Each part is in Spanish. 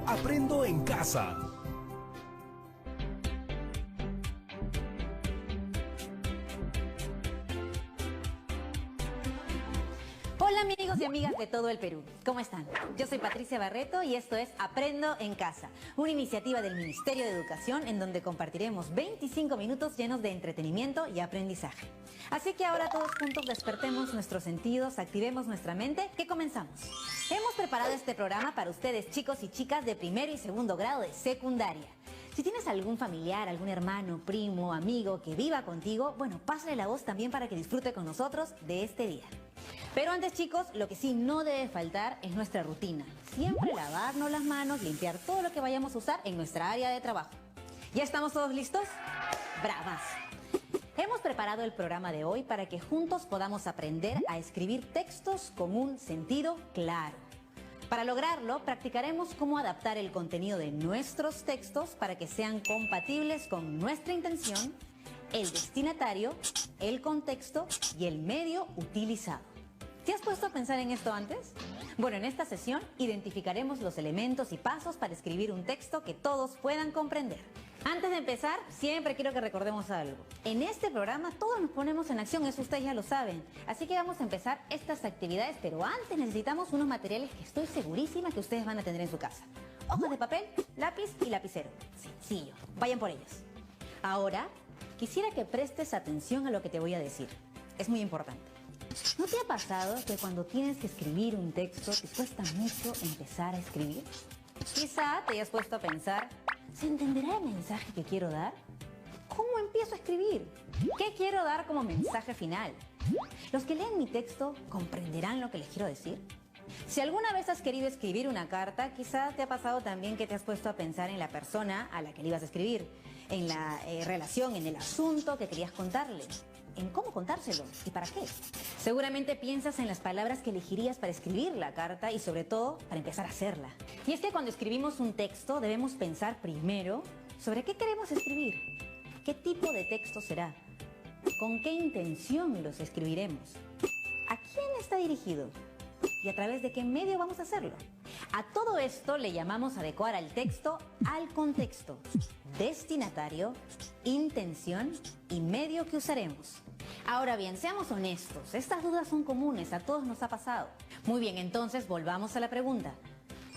Aprendo en casa. Hola amigos y amigas de todo el Perú, ¿cómo están? Yo soy Patricia Barreto y esto es Aprendo en Casa, una iniciativa del Ministerio de Educación en donde compartiremos 25 minutos llenos de entretenimiento y aprendizaje. Así que ahora todos juntos despertemos nuestros sentidos, activemos nuestra mente, que comenzamos. Hemos preparado este programa para ustedes, chicos y chicas de primero y segundo grado de secundaria. Si tienes algún familiar, algún hermano, primo, amigo que viva contigo, bueno, pásale la voz también para que disfrute con nosotros de este día. Pero antes, chicos, lo que sí no debe faltar es nuestra rutina. Siempre lavarnos las manos, limpiar todo lo que vayamos a usar en nuestra área de trabajo. ¿Ya estamos todos listos? ¡Bravas! Hemos preparado el programa de hoy para que juntos podamos aprender a escribir textos con un sentido claro. Para lograrlo, practicaremos cómo adaptar el contenido de nuestros textos para que sean compatibles con nuestra intención, el destinatario, el contexto y el medio utilizado. ¿Te has puesto a pensar en esto antes? Bueno, en esta sesión identificaremos los elementos y pasos para escribir un texto que todos puedan comprender. Antes de empezar, siempre quiero que recordemos algo. En este programa todos nos ponemos en acción, eso ustedes ya lo saben. Así que vamos a empezar estas actividades, pero antes necesitamos unos materiales que estoy segurísima que ustedes van a tener en su casa. Hojas de papel, lápiz y lapicero. Sencillo, vayan por ellos. Ahora, quisiera que prestes atención a lo que te voy a decir. Es muy importante. ¿No te ha pasado que cuando tienes que escribir un texto te cuesta mucho empezar a escribir? Quizá te hayas puesto a pensar, ¿se entenderá el mensaje que quiero dar? ¿Cómo empiezo a escribir? ¿Qué quiero dar como mensaje final? ¿Los que leen mi texto comprenderán lo que les quiero decir? Si alguna vez has querido escribir una carta, quizá te ha pasado también que te has puesto a pensar en la persona a la que le ibas a escribir, en la relación, en el asunto que querías contarle, en cómo contárselo y para qué. Seguramente piensas en las palabras que elegirías para escribir la carta y sobre todo para empezar a hacerla. Y es que cuando escribimos un texto debemos pensar primero sobre qué queremos escribir, qué tipo de texto será, con qué intención los escribiremos, a quién está dirigido y a través de qué medio vamos a hacerlo. A todo esto le llamamos adecuar al texto al contexto, destinatario, intención y medio que usaremos. Ahora bien, seamos honestos, estas dudas son comunes, a todos nos ha pasado. Muy bien, entonces volvamos a la pregunta.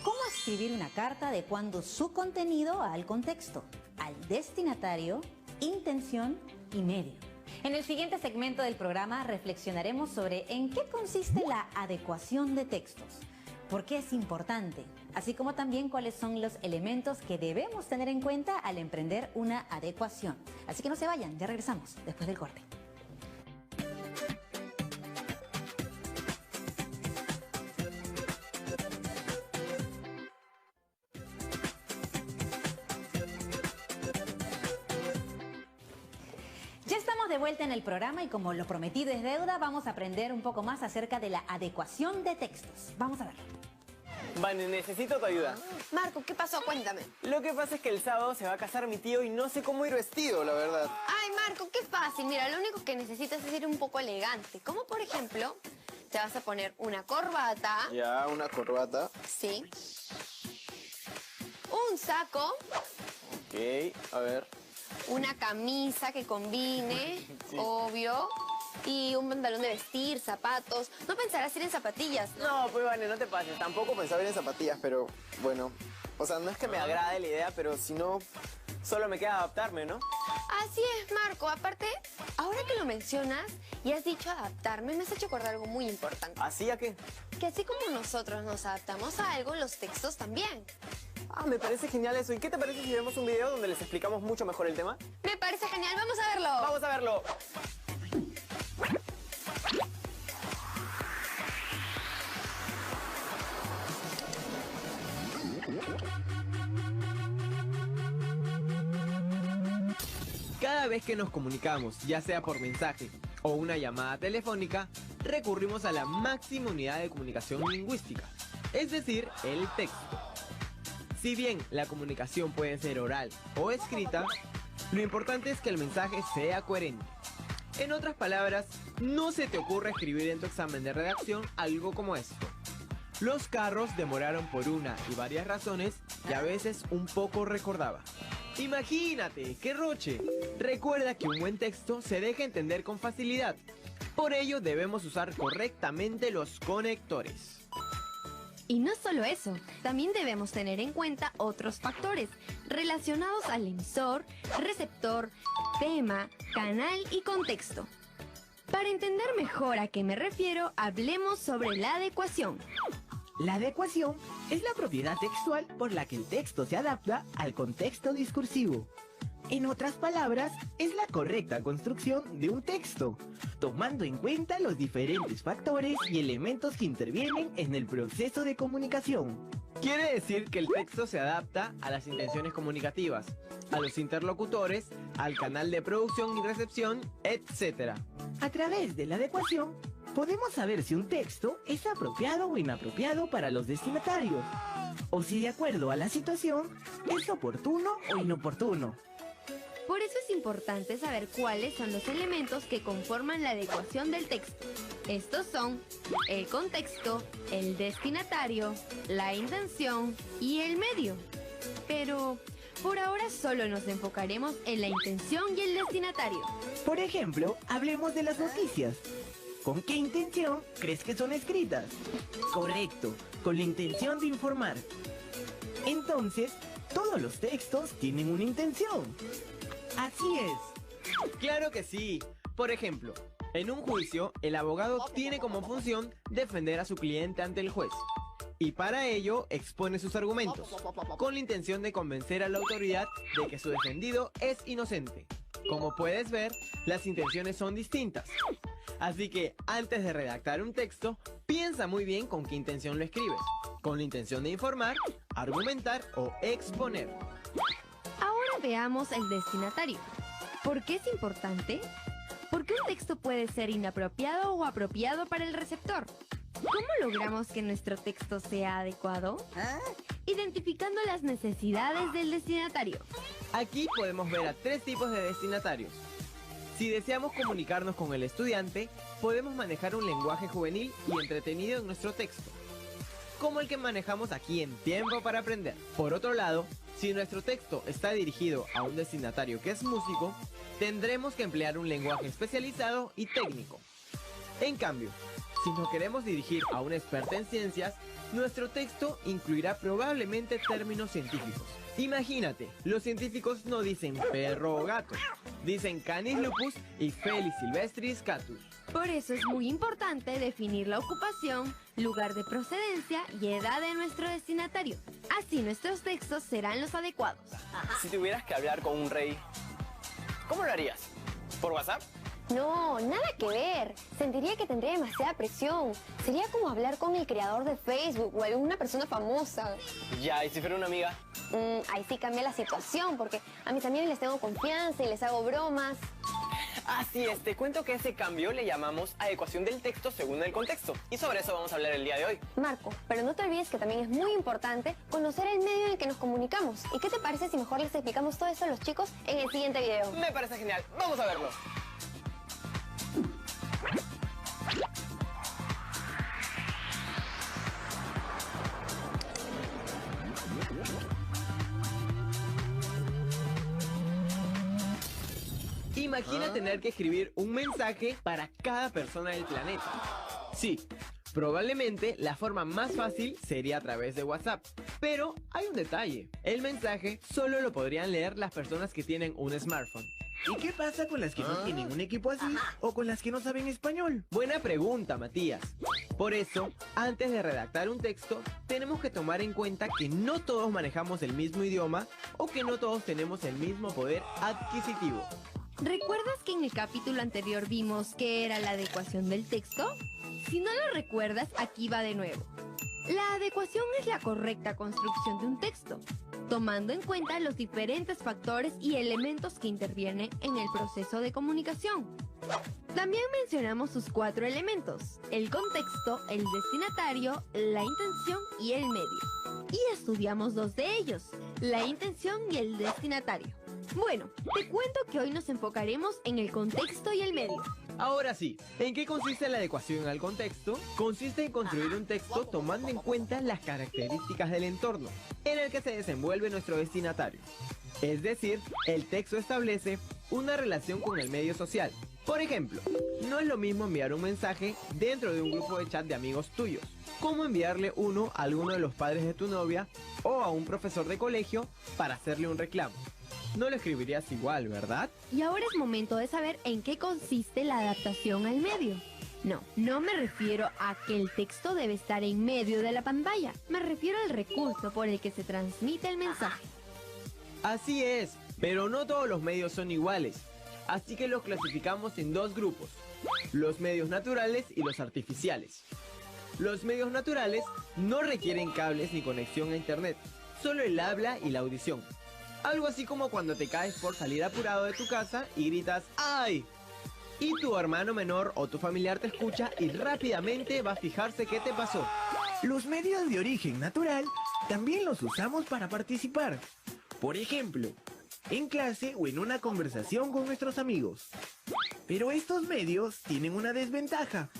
¿Cómo escribir una carta adecuando su contenido al contexto, al destinatario, intención y medio? En el siguiente segmento del programa reflexionaremos sobre en qué consiste la adecuación de textos, por qué es importante, así como también cuáles son los elementos que debemos tener en cuenta al emprender una adecuación. Así que no se vayan, ya regresamos después del corte. Ya estamos de vuelta en el programa y como lo prometido es deuda, vamos a aprender un poco más acerca de la adecuación de textos. Vamos a verlo. Vane, necesito tu ayuda. Marco, ¿qué pasó? Cuéntame. Lo que pasa es que el sábado se va a casar mi tío y no sé cómo ir vestido, la verdad. Ay, Marco, qué fácil. Mira, lo único que necesitas es ir un poco elegante. Como por ejemplo, te vas a poner una corbata. Ya, una corbata. Sí. Un saco. Ok, a ver. Una camisa que combine, Sí. obvio. Y un pantalón de vestir, zapatos. No pensarás ir en zapatillas, ¿no? No, pues Vane, no te pases. Tampoco pensaba ir en zapatillas, pero bueno. O sea, no es que me agrade la idea, pero si no, solo me queda adaptarme, ¿no? Así es, Marco. Aparte, ahora que lo mencionas y has dicho adaptarme, me has hecho acordar algo muy importante. ¿Así a qué? Que así como nosotros nos adaptamos a algo, los textos también. Ah, me parece genial eso. ¿Y qué te parece si vemos un video donde les explicamos mucho mejor el tema? Me parece genial. ¡Vamos a verlo! ¡Vamos a verlo! Cada vez que nos comunicamos, ya sea por mensaje o una llamada telefónica, recurrimos a la máxima unidad de comunicación lingüística, es decir, el texto. Si bien la comunicación puede ser oral o escrita, lo importante es que el mensaje sea coherente. En otras palabras, no se te ocurra escribir en tu examen de redacción algo como esto: los carros demoraron por una y varias razones y a veces un poco recordaba. Imagínate, qué roche. Recuerda que un buen texto se deja entender con facilidad. Por ello debemos usar correctamente los conectores. Y no solo eso, también debemos tener en cuenta otros factores relacionados al emisor, receptor, tema, canal y contexto. Para entender mejor a qué me refiero, hablemos sobre la adecuación. La adecuación es la propiedad textual por la que el texto se adapta al contexto discursivo. En otras palabras, es la correcta construcción de un texto, tomando en cuenta los diferentes factores y elementos que intervienen en el proceso de comunicación. Quiere decir que el texto se adapta a las intenciones comunicativas, a los interlocutores, al canal de producción y recepción, etc. A través de la adecuación, podemos saber si un texto es apropiado o inapropiado para los destinatarios, o si de acuerdo a la situación es oportuno o inoportuno. Por eso es importante saber cuáles son los elementos que conforman la adecuación del texto. Estos son el contexto, el destinatario, la intención y el medio. Pero por ahora solo nos enfocaremos en la intención y el destinatario. Por ejemplo, hablemos de las noticias. ¿Con qué intención crees que son escritas? Correcto, con la intención de informar. Entonces, todos los textos tienen una intención. Así es. Claro que sí. Por ejemplo, en un juicio, el abogado tiene como función defender a su cliente ante el juez. Y para ello expone sus argumentos, con la intención de convencer a la autoridad de que su defendido es inocente. Como puedes ver, las intenciones son distintas. Así que antes de redactar un texto, piensa muy bien con qué intención lo escribes. Con la intención de informar, argumentar o exponer. Ahora veamos el destinatario. ¿Por qué es importante? Porque un texto puede ser inapropiado o apropiado para el receptor. ¿Cómo logramos que nuestro texto sea adecuado? Identificando las necesidades del destinatario. Aquí podemos ver a 3 tipos de destinatarios. Si deseamos comunicarnos con el estudiante, podemos manejar un lenguaje juvenil y entretenido en nuestro texto, como el que manejamos aquí en Tiempo para Aprender. Por otro lado, si nuestro texto está dirigido a un destinatario que es músico, tendremos que emplear un lenguaje especializado y técnico. En cambio, si nos queremos dirigir a un experto en ciencias, nuestro texto incluirá probablemente términos científicos. Imagínate, los científicos no dicen perro o gato, dicen Canis lupus y Felis silvestris catus. Por eso es muy importante definir la ocupación, lugar de procedencia y edad de nuestro destinatario. Así nuestros textos serán los adecuados. Si tuvieras que hablar con un rey, ¿cómo lo harías? ¿Por WhatsApp? No, nada que ver. Sentiría que tendría demasiada presión. Sería como hablar con el creador de Facebook o alguna persona famosa. Ya, ¿y si fuera una amiga? Ahí sí cambia la situación, porque a mis amigos les tengo confianza y les hago bromas. Así es, te cuento que ese cambio le llamamos adecuación del texto según el contexto. Y sobre eso vamos a hablar el día de hoy. Marco, pero no te olvides que también es muy importante conocer el medio en el que nos comunicamos. ¿Y qué te parece si mejor les explicamos todo eso a los chicos en el siguiente video? Me parece genial, vamos a verlo. Imagina tener que escribir un mensaje para cada persona del planeta. Sí, probablemente la forma más fácil sería a través de WhatsApp. Pero hay un detalle. El mensaje solo lo podrían leer las personas que tienen un smartphone. ¿Y qué pasa con las que no tienen un equipo así o con las que no saben español? Buena pregunta, Matías. Por eso, antes de redactar un texto, tenemos que tomar en cuenta que no todos manejamos el mismo idioma o que no todos tenemos el mismo poder adquisitivo. ¿Recuerdas que en el capítulo anterior vimos qué era la adecuación del texto? Si no lo recuerdas, aquí va de nuevo. La adecuación es la correcta construcción de un texto, tomando en cuenta los diferentes factores y elementos que intervienen en el proceso de comunicación. También mencionamos sus 4 elementos: el contexto, el destinatario, la intención y el medio. Y estudiamos 2 de ellos, la intención y el destinatario. Bueno, te cuento que hoy nos enfocaremos en el contexto y el medio. Ahora sí, ¿en qué consiste la adecuación al contexto? Consiste en construir un texto tomando en cuenta las características del entorno en el que se desenvuelve nuestro destinatario. Es decir, el texto establece una relación con el medio social. Por ejemplo, no es lo mismo enviar un mensaje dentro de un grupo de chat de amigos tuyos, como enviarle uno a alguno de los padres de tu novia o a un profesor de colegio para hacerle un reclamo. No lo escribirías igual, ¿verdad? Y ahora es momento de saber en qué consiste la adaptación al medio. No me refiero a que el texto debe estar en medio de la pantalla. Me refiero al recurso por el que se transmite el mensaje. Así es, pero no todos los medios son iguales. Así que los clasificamos en 2 grupos: los medios naturales y los artificiales. Los medios naturales no requieren cables ni conexión a internet, solo el habla y la audición. Algo así como cuando te caes por salir apurado de tu casa y gritas ¡ay! Y tu hermano menor o tu familiar te escucha y rápidamente va a fijarse qué te pasó. Los medios de origen natural también los usamos para participar. Por ejemplo, en clase o en una conversación con nuestros amigos. Pero estos medios tienen una desventaja.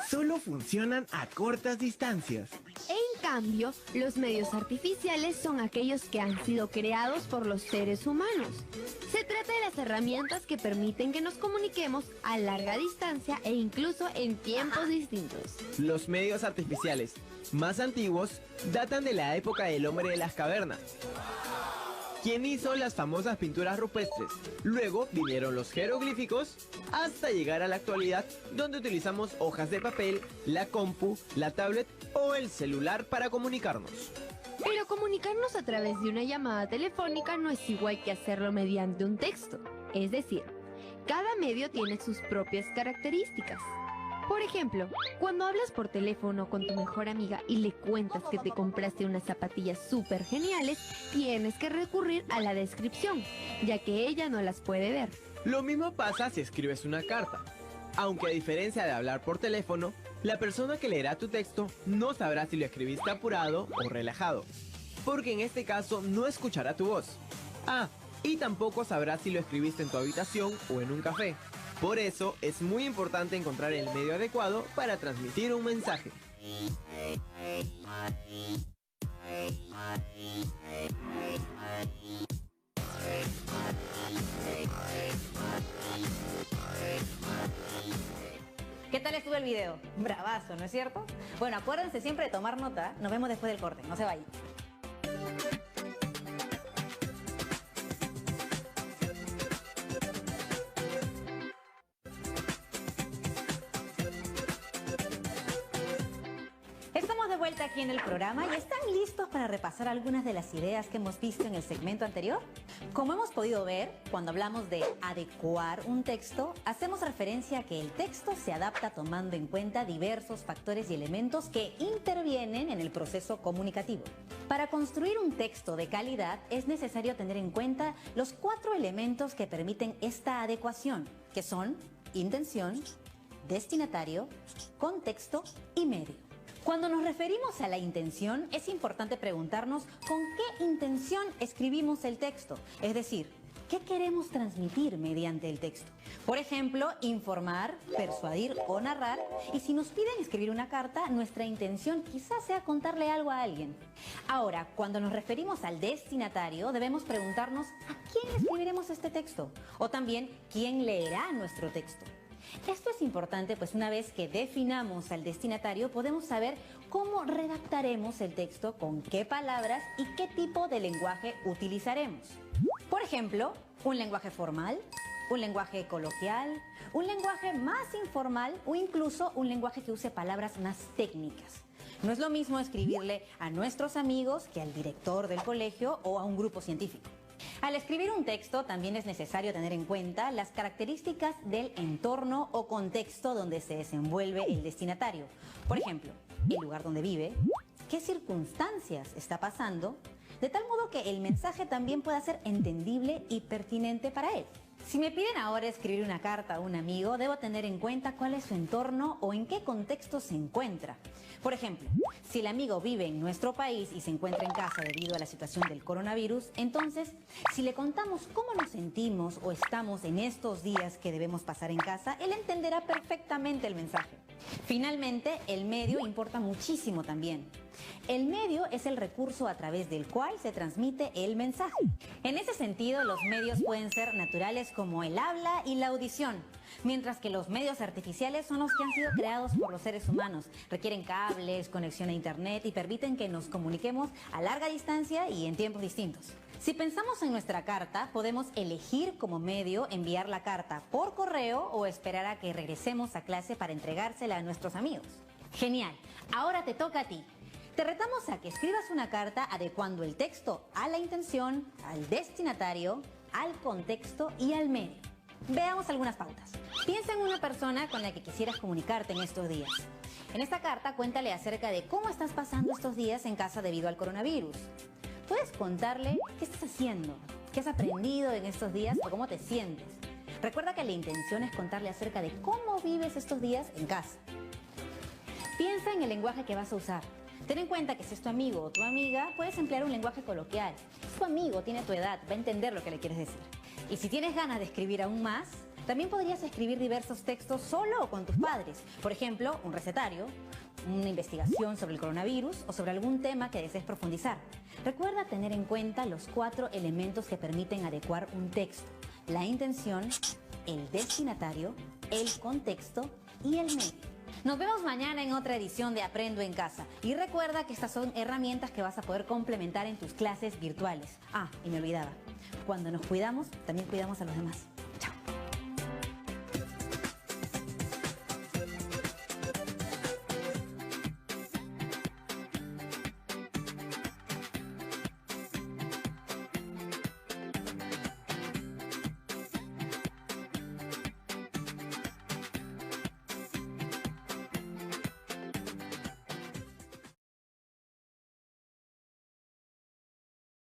Solo funcionan a cortas distancias. En cambio, los medios artificiales son aquellos que han sido creados por los seres humanos. Se trata de las herramientas que permiten que nos comuniquemos a larga distancia e incluso en tiempos distintos. Los medios artificiales más antiguos datan de la época del hombre de las cavernas, quien hizo las famosas pinturas rupestres. Luego vinieron los jeroglíficos hasta llegar a la actualidad, donde utilizamos hojas de papel, la compu, la tablet o el celular para comunicarnos. Pero comunicarnos a través de una llamada telefónica no es igual que hacerlo mediante un texto. Es decir, cada medio tiene sus propias características. Por ejemplo, cuando hablas por teléfono con tu mejor amiga y le cuentas que te compraste unas zapatillas súper geniales, tienes que recurrir a la descripción, ya que ella no las puede ver. Lo mismo pasa si escribes una carta. Aunque a diferencia de hablar por teléfono, la persona que leerá tu texto no sabrá si lo escribiste apurado o relajado, porque en este caso no escuchará tu voz. Y tampoco sabrá si lo escribiste en tu habitación o en un café. Por eso es muy importante encontrar el medio adecuado para transmitir un mensaje. ¿Qué tal estuvo el video? Bravazo, ¿no es cierto? Bueno, acuérdense siempre de tomar nota. Nos vemos después del corte, no se vayan. Estamos de vuelta aquí en el programa y ¿están listos para repasar algunas de las ideas que hemos visto en el segmento anterior? Como hemos podido ver, cuando hablamos de adecuar un texto, hacemos referencia a que el texto se adapta tomando en cuenta diversos factores y elementos que intervienen en el proceso comunicativo. Para construir un texto de calidad es necesario tener en cuenta los 4 elementos que permiten esta adecuación, que son intención, destinatario, contexto y medio. Cuando nos referimos a la intención, es importante preguntarnos con qué intención escribimos el texto, es decir, ¿qué queremos transmitir mediante el texto? Por ejemplo, informar, persuadir o narrar, y si nos piden escribir una carta, nuestra intención quizás sea contarle algo a alguien. Ahora, cuando nos referimos al destinatario, debemos preguntarnos ¿a quién escribiremos este texto? O también, ¿quién leerá nuestro texto? Esto es importante, pues una vez que definamos al destinatario, podemos saber cómo redactaremos el texto, con qué palabras y qué tipo de lenguaje utilizaremos. Por ejemplo, un lenguaje formal, un lenguaje coloquial, un lenguaje más informal o incluso un lenguaje que use palabras más técnicas. No es lo mismo escribirle a nuestros amigos que al director del colegio o a un grupo científico. Al escribir un texto también es necesario tener en cuenta las características del entorno o contexto donde se desenvuelve el destinatario. Por ejemplo, el lugar donde vive, qué circunstancias está pasando, de tal modo que el mensaje también pueda ser entendible y pertinente para él. Si me piden ahora escribir una carta a un amigo, debo tener en cuenta cuál es su entorno o en qué contexto se encuentra. Por ejemplo, si el amigo vive en nuestro país y se encuentra en casa debido a la situación del coronavirus, entonces, si le contamos cómo nos sentimos o estamos en estos días que debemos pasar en casa, él entenderá perfectamente el mensaje. Finalmente, el medio importa muchísimo también. El medio es el recurso a través del cual se transmite el mensaje. En ese sentido, los medios pueden ser naturales como el habla y la audición, mientras que los medios artificiales son los que han sido creados por los seres humanos. Requieren cables, conexión a internet y permiten que nos comuniquemos a larga distancia y en tiempos distintos. Si pensamos en nuestra carta, podemos elegir como medio enviar la carta por correo o esperar a que regresemos a clase para entregársela a nuestros amigos. Genial, ahora te toca a ti. Te retamos a que escribas una carta adecuando el texto a la intención, al destinatario, al contexto y al medio. Veamos algunas pautas. Piensa en una persona con la que quisieras comunicarte en estos días. En esta carta cuéntale acerca de cómo estás pasando estos días en casa debido al coronavirus. Puedes contarle qué estás haciendo, qué has aprendido en estos días o cómo te sientes. Recuerda que la intención es contarle acerca de cómo vives estos días en casa. Piensa en el lenguaje que vas a usar. Ten en cuenta que si es tu amigo o tu amiga, puedes emplear un lenguaje coloquial. Si tu amigo tiene tu edad, va a entender lo que le quieres decir. Y si tienes ganas de escribir aún más, también podrías escribir diversos textos solo o con tus padres. Por ejemplo, un recetario, una investigación sobre el coronavirus o sobre algún tema que desees profundizar. Recuerda tener en cuenta los 4 elementos que permiten adecuar un texto: la intención, el destinatario, el contexto y el medio. Nos vemos mañana en otra edición de Aprendo en Casa. Y recuerda que estas son herramientas que vas a poder complementar en tus clases virtuales. Ah, y me olvidaba, cuando nos cuidamos, también cuidamos a los demás.